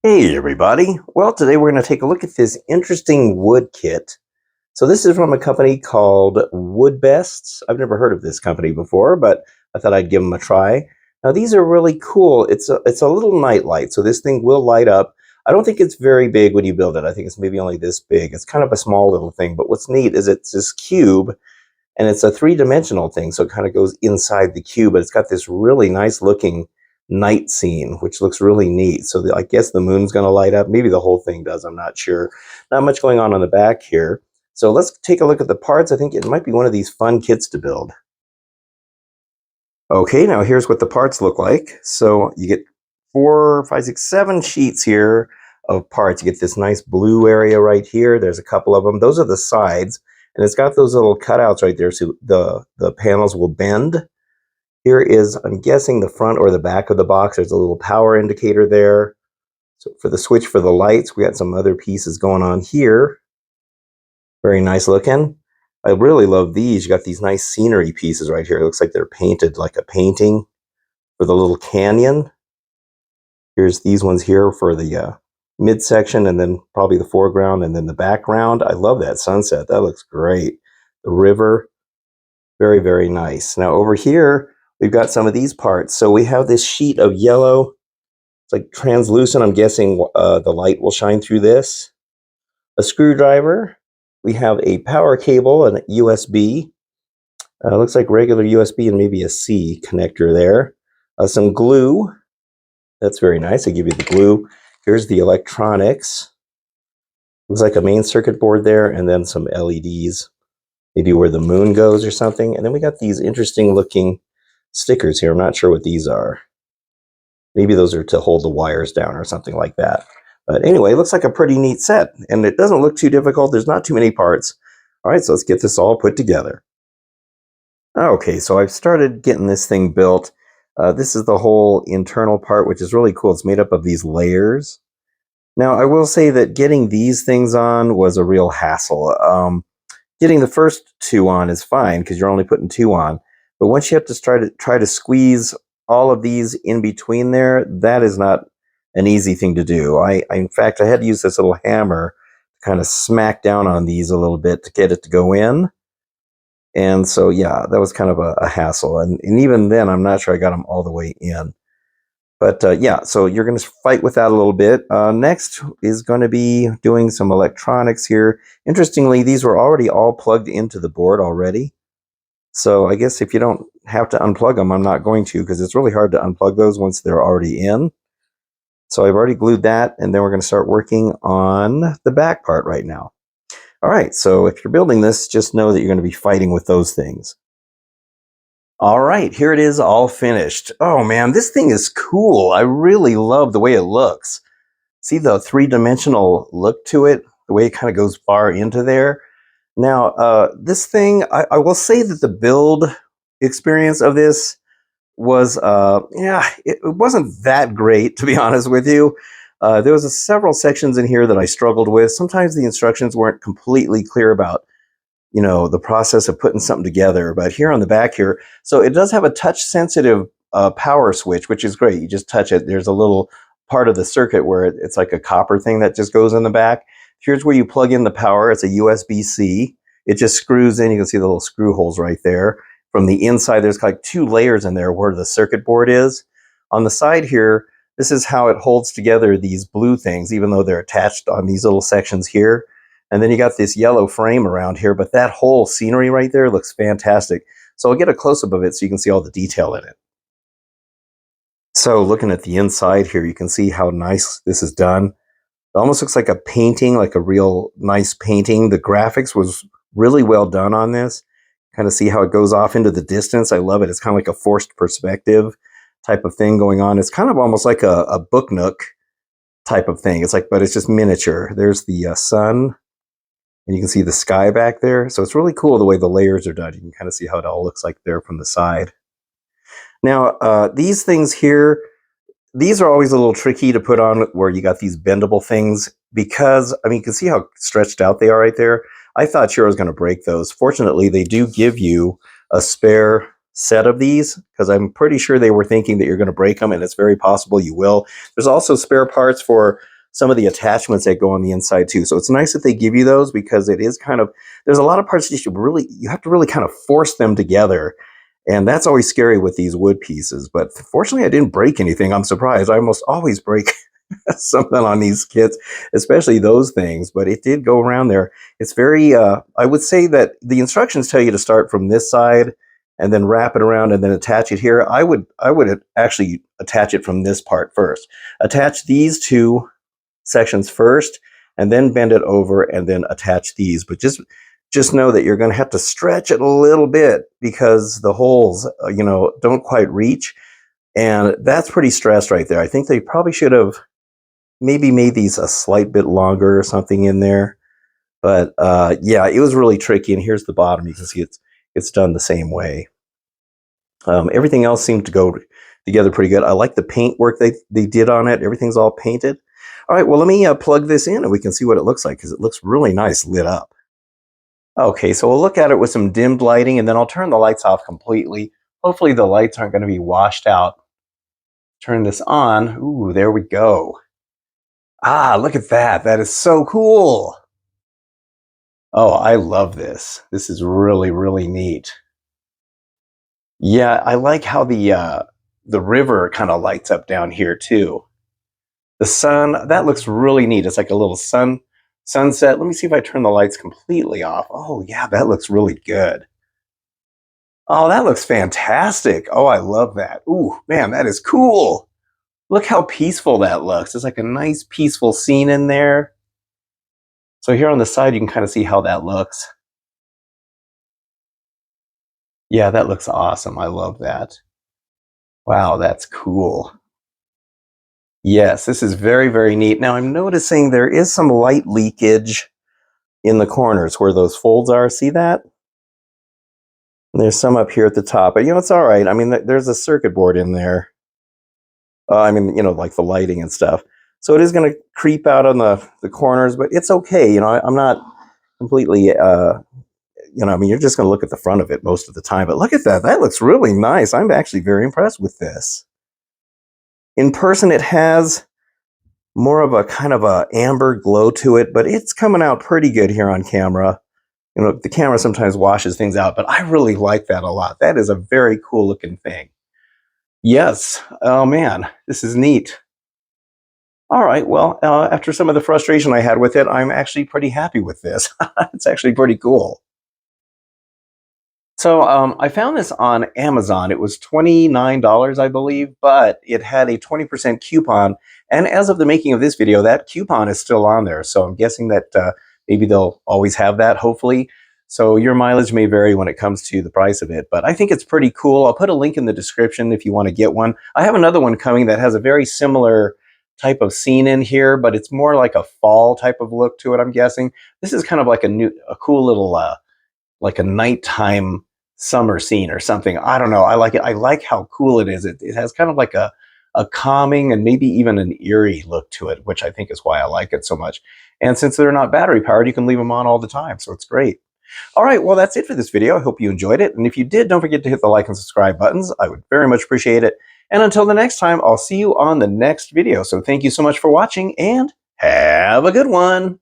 Hey everybody! Well, today we're going to take a look at this interesting wood kit. So this is from a company called Woodbests. I've never heard of this company before, but I thought I'd give them a try. Now these are really cool. It's a little night light, so this thing will light up. I don't think it's very big when you build it. I think it's maybe only this big. It's kind of a small little thing, but what's neat is it's this cube, and it's a three-dimensional thing, so it kind of goes inside the cube, but it's got this really nice looking night scene, which looks really neat. So I guess the moon's going to light up. Maybe the whole thing does. I'm not sure. Not much going on the back here. So let's take a look at the parts. I think it might be one of these fun kits to build. Okay, now here's what the parts look like. So you get 4, 5, 6, 7 sheets here of parts. You get this nice blue area right here. There's a couple of them. Those are the sides. And it's got those little cutouts right there so the panels will bend. Here is, I'm guessing, the front or the back of the box. There's a little power indicator there. So for the switch for the lights, we got some other pieces going on here. Very nice looking. I really love these. You got these nice scenery pieces right here. It looks like they're painted like a painting for the little canyon. Here's these ones here for the midsection, and then probably the foreground, and then the background. I love that sunset. That looks great. The river, very, very nice. Now over here, we've got some of these parts. So we have this sheet of yellow. It's like translucent. I'm guessing the light will shine through this. A screwdriver. We have a power cable and a USB. Looks like regular USB and maybe a C connector there. Some glue. That's very nice. They give you the glue. Here's the electronics. Looks like a main circuit board there, and then some LEDs. Maybe where the moon goes or something. And then we got these interesting looking stickers here. I'm not sure what these are. Maybe those are to hold the wires down or something like that. But anyway, it looks like a pretty neat set, and it doesn't look too difficult. There's not too many parts. All right, so let's get this all put together. Okay, so I've started getting this thing built. This is the whole internal part, which is really cool. It's made up of these layers. Now, I will say that getting these things on was a real hassle. Getting the first 2 on is fine because you're only putting 2 on. But once you have to try to squeeze all of these in between there, that is not an easy thing to do. In fact, I had to use this little hammer to kind of smack down on these a little bit to get it to go in. And so, yeah, that was kind of a hassle. And even then, I'm not sure I got them all the way in. But yeah, so you're going to fight with that a little bit. Next is going to be doing some electronics here. Interestingly, these were already all plugged into the board already. So I guess if you don't have to unplug them, I'm not going to, because it's really hard to unplug those once they're already in. So I've already glued that, and then we're going to start working on the back part right now. All right, so if you're building this, just know that you're going to be fighting with those things. All right, here it is all finished. Oh man, this thing is cool. I really love the way it looks. See the three-dimensional look to it, the way it kind of goes far into there. Now, this thing, I will say that the build experience of this was, yeah, it wasn't that great, to be honest with you. There was several sections in here that I struggled with. Sometimes the instructions weren't completely clear about, the process of putting something together. But here on the back here, so it does have a touch-sensitive power switch, which is great. You just touch it. There's a little part of the circuit where it's like a copper thing that just goes in the back. Here's where you plug in the power. It's a USB-C. It just screws in. You can see the little screw holes right there. From the inside, there's like 2 layers in there where the circuit board is. On the side here, this is how it holds together these blue things, even though they're attached on these little sections here. And then you got this yellow frame around here, but that whole scenery right there looks fantastic. So I'll get a close-up of it so you can see all the detail in it. So looking at the inside here, you can see how nice this is done. It almost looks like a painting, like a real nice painting. The graphics was really well done on this. Kind of see how it goes off into the distance. I love it. It's kind of like a forced perspective type of thing going on. It's kind of almost like a book nook type of thing. It's like, but it's just miniature. There's the sun, and you can see the sky back there. So it's really cool the way the layers are done. You can kind of see how it all looks like there from the side. Now, these things here, these are always a little tricky to put on where you got these bendable things because, I mean, you can see how stretched out they are right there. I thought sure I was going to break those. Fortunately, they do give you a spare set of these because I'm pretty sure they were thinking that you're going to break them, and it's very possible you will. There's also spare parts for some of the attachments that go on the inside too. So it's nice that they give you those, because it is kind of, there's a lot of parts that you have to really kind of force them together. And that's always scary with these wood pieces. But fortunately, I didn't break anything. I'm surprised. I almost always break something on these kits, especially those things. But it did go around there. It's very, I would say that the instructions tell you to start from this side and then wrap it around and then attach it here. I would actually attach it from this part first. Attach these two sections first, and then bend it over and then attach these. But just know that you're going to have to stretch it a little bit, because the holes, don't quite reach. And that's pretty stressed right there. I think they probably should have maybe made these a slight bit longer or something in there. But yeah, it was really tricky. And here's the bottom. You can see it's done the same way. Everything else seemed to go together pretty good. I like the paint work they did on it. Everything's all painted. All right, well, let me plug this in and we can see what it looks like, because it looks really nice lit up. Okay, so we'll look at it with some dimmed lighting, and then I'll turn the lights off completely. Hopefully the lights aren't going to be washed out. Turn this on. Ooh, there we go. Ah, look at that. That is so cool. Oh, I love this. This is really, really neat. Yeah, I like how the river kind of lights up down here too. The sun, that looks really neat. It's like a little sunset. Let me see if I turn the lights completely off. Oh yeah, that looks really good. Oh, that looks fantastic. Oh, I love that. Ooh, man, that is cool. Look how peaceful that looks. It's like a nice peaceful scene in there. So here on the side, you can kind of see how that looks. Yeah, that looks awesome. I love that. Wow, that's cool. Yes, this is very, very neat. Now I'm noticing there is some light leakage in the corners where those folds are. See that? There's some up here at the top, but it's all right. I mean, there's a circuit board in there. I mean, like the lighting and stuff. So it is going to creep out on the corners, but it's okay. I'm not completely, I mean, you're just going to look at the front of it most of the time. But look at that. That looks really nice. I'm actually very impressed with this. In person, it has more of a kind of a amber glow to it, but it's coming out pretty good here on camera. The camera sometimes washes things out, but I really like that a lot. That is a very cool looking thing. Yes. Oh man, this is neat. All right. Well, after some of the frustration I had with it, I'm actually pretty happy with this. It's actually pretty cool. So I found this on Amazon. It was $29, I believe, but it had a 20% coupon. And as of the making of this video, that coupon is still on there. So I'm guessing that maybe they'll always have that, hopefully. So your mileage may vary when it comes to the price of it, but I think it's pretty cool. I'll put a link in the description if you want to get one. I have another one coming that has a very similar type of scene in here, but it's more like a fall type of look to it, I'm guessing. This is kind of like a cool little, like a nighttime summer scene or something. I don't know. I like it. I like how cool it is. It has kind of like a calming and maybe even an eerie look to it, which I think is why I like it so much. And since they're not battery powered, you can leave them on all the time. So it's great. All right, well, that's it for this video. I hope you enjoyed it. And if you did, don't forget to hit the like and subscribe buttons. I would very much appreciate it. And until the next time, I'll see you on the next video. So thank you so much for watching and have a good one.